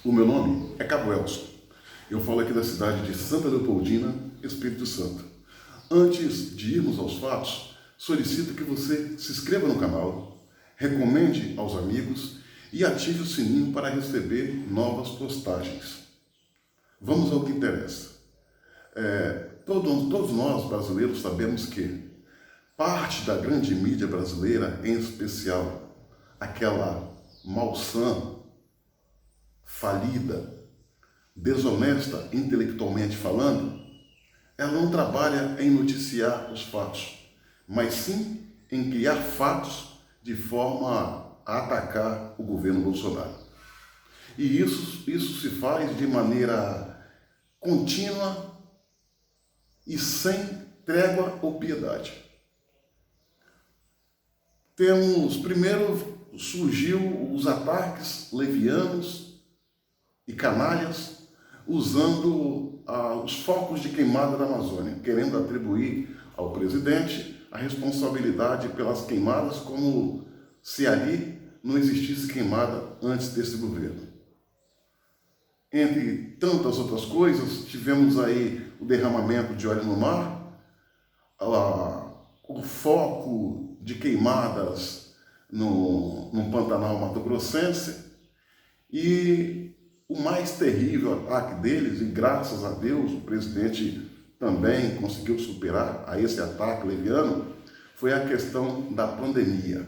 O meu nome é Cabo Elson. Eu falo aqui da cidade de Santa Leopoldina, Espírito Santo. Antes de irmos aos fatos, solicito que você se inscreva no canal, recomende aos amigos e ative o sininho para receber novas postagens. Vamos ao que interessa. Todos nós brasileiros sabemos que parte da grande mídia brasileira, em especial aquela malsã, falida, desonesta intelectualmente falando, ela não trabalha em noticiar os fatos, mas sim em criar fatos de forma a atacar o governo Bolsonaro. E isso se faz de maneira contínua e sem trégua ou piedade. Primeiro surgiu os ataques levianos e canalhas, usando os focos de queimada da Amazônia, querendo atribuir ao presidente a responsabilidade pelas queimadas, como se ali não existisse queimada antes desse governo. Entre tantas outras coisas, tivemos aí o derramamento de óleo no mar, o foco de queimadas no Pantanal Mato-Grossense e o mais terrível ataque deles, e graças a Deus o presidente também conseguiu superar a esse ataque leviano, foi a questão da pandemia.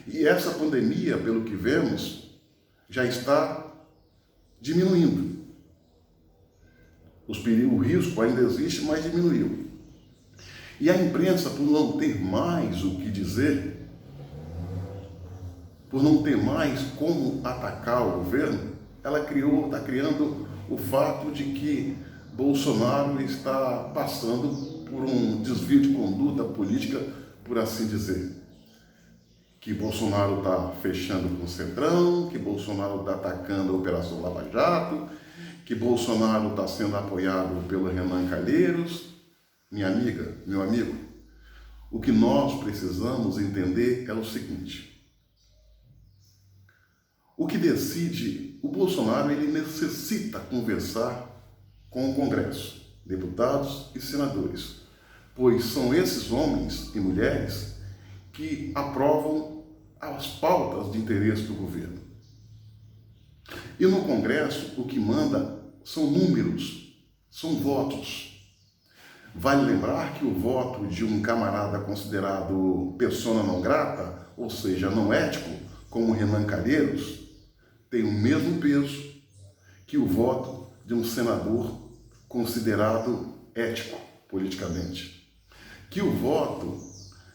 E essa pandemia, pelo que vemos, já está diminuindo. O risco ainda existe, mas diminuiu. E a imprensa, por não ter mais o que dizer, por não ter mais como atacar o governo, ela está criando o fato de que Bolsonaro está passando por um desvio de conduta política, por assim dizer. Que Bolsonaro está fechando com o Centrão, que Bolsonaro está atacando a Operação Lava Jato, que Bolsonaro está sendo apoiado pelo Renan Calheiros. Minha amiga, meu amigo, o que nós precisamos entender é o seguinte: o que decide, o Bolsonaro, ele necessita conversar com o Congresso, deputados e senadores, pois são esses homens e mulheres que aprovam as pautas de interesse do governo. E no Congresso, o que manda são números, são votos. Vale lembrar que o voto de um camarada considerado persona não grata, ou seja, não ético, como Renan Calheiros, tem o mesmo peso que o voto de um senador considerado ético politicamente. Que o voto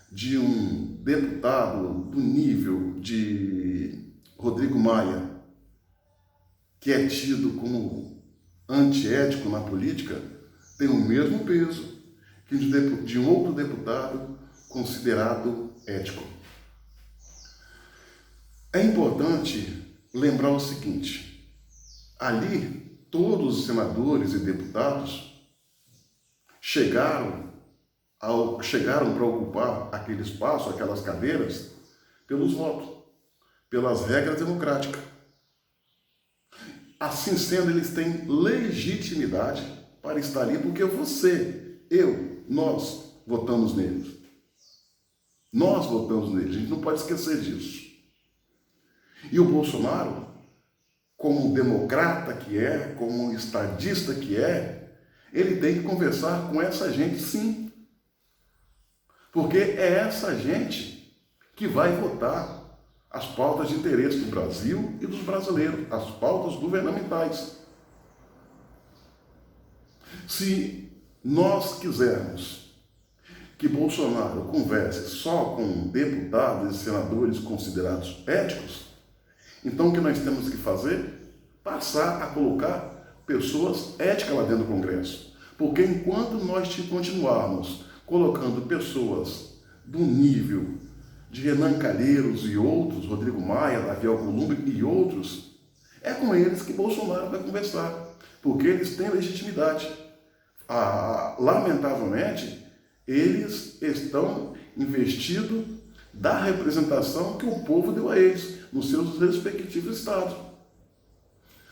de um deputado do nível de Rodrigo Maia, que é tido como antiético na política, tem o mesmo peso que de um outro deputado considerado ético. É importante lembrar o seguinte: ali todos os senadores e deputados chegaram para ocupar aquele espaço, aquelas cadeiras, pelos votos, pelas regras democráticas. Assim sendo, eles têm legitimidade para estar ali, porque você, nós votamos neles. Nós votamos neles, a gente não pode esquecer disso. E o Bolsonaro, como democrata que é, como estadista que é, ele tem que conversar com essa gente, sim. Porque é essa gente que vai votar as pautas de interesse do Brasil e dos brasileiros, as pautas governamentais. Se nós quisermos que Bolsonaro converse só com deputados e senadores considerados éticos, então o que nós temos que fazer? Passar a colocar pessoas éticas lá dentro do Congresso. Porque enquanto nós continuarmos colocando pessoas do nível de Renan Calheiros e outros, Rodrigo Maia, Davi Alcolumbre e outros, é com eles que Bolsonaro vai conversar, porque eles têm legitimidade. Lamentavelmente, eles estão investidos da representação que o povo deu a eles, nos seus respectivos estados.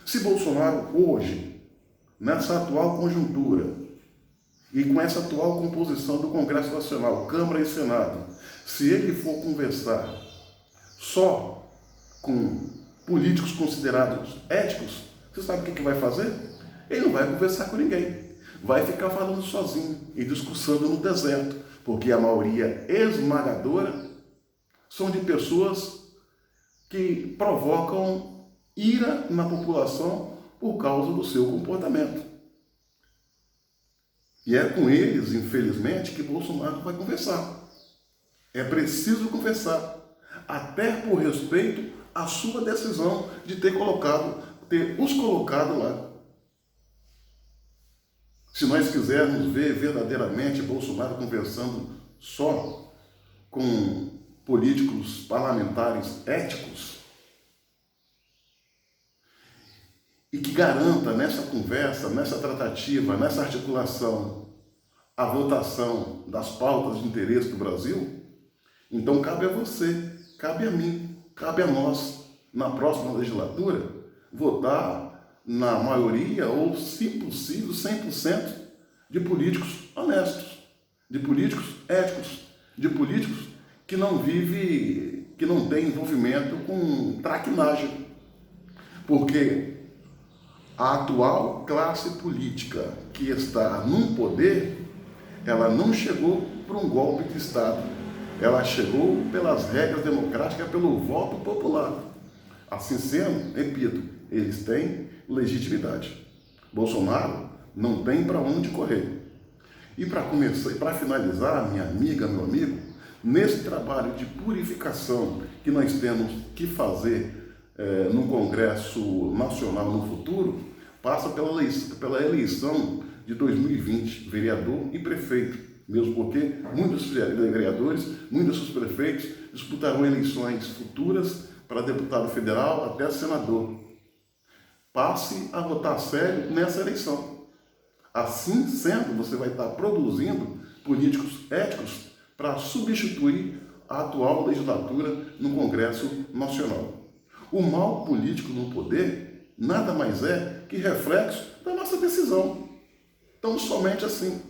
Se Bolsonaro hoje, nessa atual conjuntura e com essa atual composição do Congresso Nacional, Câmara e Senado, se ele for conversar só com políticos considerados éticos, você sabe o que vai fazer? Ele não vai conversar com ninguém. Vai ficar falando sozinho e discursando no deserto, porque a maioria esmagadora são de pessoas que provocam ira na população por causa do seu comportamento. E é com eles, infelizmente, que Bolsonaro vai conversar. É preciso conversar, até por respeito à sua decisão de ter os colocado lá. Se nós quisermos ver verdadeiramente Bolsonaro conversando só com políticos parlamentares éticos, e que garanta nessa conversa, nessa tratativa, nessa articulação, a votação das pautas de interesse do Brasil, então cabe a você, cabe a mim, cabe a nós, na próxima legislatura, votar na maioria ou, se possível, 100% de políticos honestos, de políticos éticos, de políticos que não vivem, que não têm envolvimento com traquinagem. Porque a atual classe política que está no poder, ela não chegou por um golpe de Estado. Ela chegou pelas regras democráticas, pelo voto popular. Assim sendo, repito, eles têm legitimidade. Bolsonaro não tem para onde correr. E para começar, e para finalizar, minha amiga, meu amigo, nesse trabalho de purificação que nós temos que fazer no Congresso Nacional no futuro, passa pela eleição de 2020, vereador e prefeito, mesmo porque muitos vereadores, muitos prefeitos disputarão eleições futuras para deputado federal até senador. Passe a votar sério nessa eleição. Assim sendo, você vai estar produzindo políticos éticos para substituir a atual legislatura no Congresso Nacional. O mal político no poder nada mais é que reflexo da nossa decisão. Então, somente assim.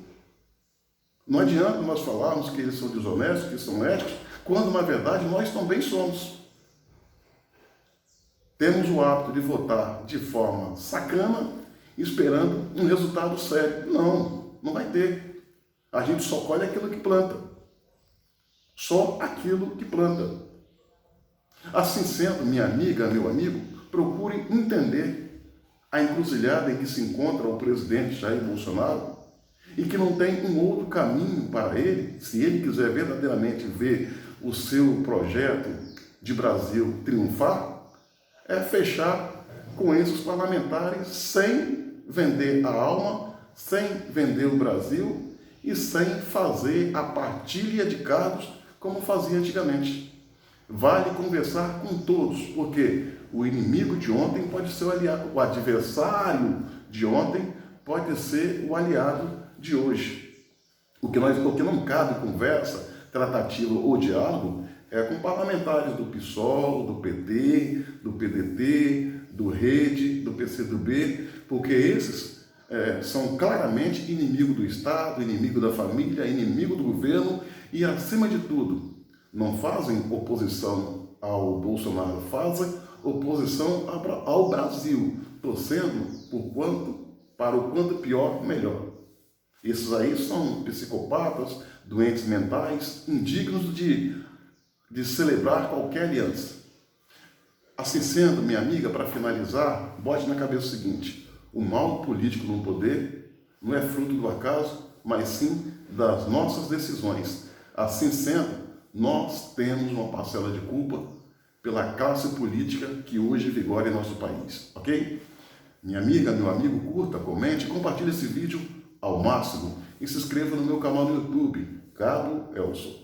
Não adianta nós falarmos que eles são desonestos, que são éticos, quando, na verdade, nós também somos. Temos o hábito de votar de forma sacana, esperando um resultado sério. Não, não vai ter. A gente só colhe aquilo que planta. Só aquilo que planta. Assim sendo, minha amiga, meu amigo, procure entender a encruzilhada em que se encontra o presidente Jair Bolsonaro e que não tem um outro caminho para ele, se ele quiser verdadeiramente ver o seu projeto de Brasil triunfar, é fechar com esses parlamentares sem vender a alma, sem vender o Brasil e sem fazer a partilha de cargos como fazia antigamente. Vale conversar com todos, porque o inimigo de ontem pode ser o aliado, o adversário de ontem pode ser o aliado de hoje. O que não cabe conversa, tratativa ou diálogo é com parlamentares do PSOL, do PT, do PDT, do Rede, do PCdoB, porque esses são claramente inimigo do Estado, inimigo da família, inimigo do governo e, acima de tudo, não fazem oposição ao Bolsonaro, fazem oposição ao Brasil, torcendo para o quanto pior, melhor. Esses aí são psicopatas, doentes mentais, indignos de celebrar qualquer aliança. Assim sendo, minha amiga, para finalizar, bote na cabeça o seguinte: o mal político no poder não é fruto do acaso, mas sim das nossas decisões. Assim sendo, nós temos uma parcela de culpa pela classe política que hoje vigora em nosso país, ok? Minha amiga, meu amigo, curta, comente, compartilhe esse vídeo ao máximo e se inscreva no meu canal no YouTube, Cabo Elson.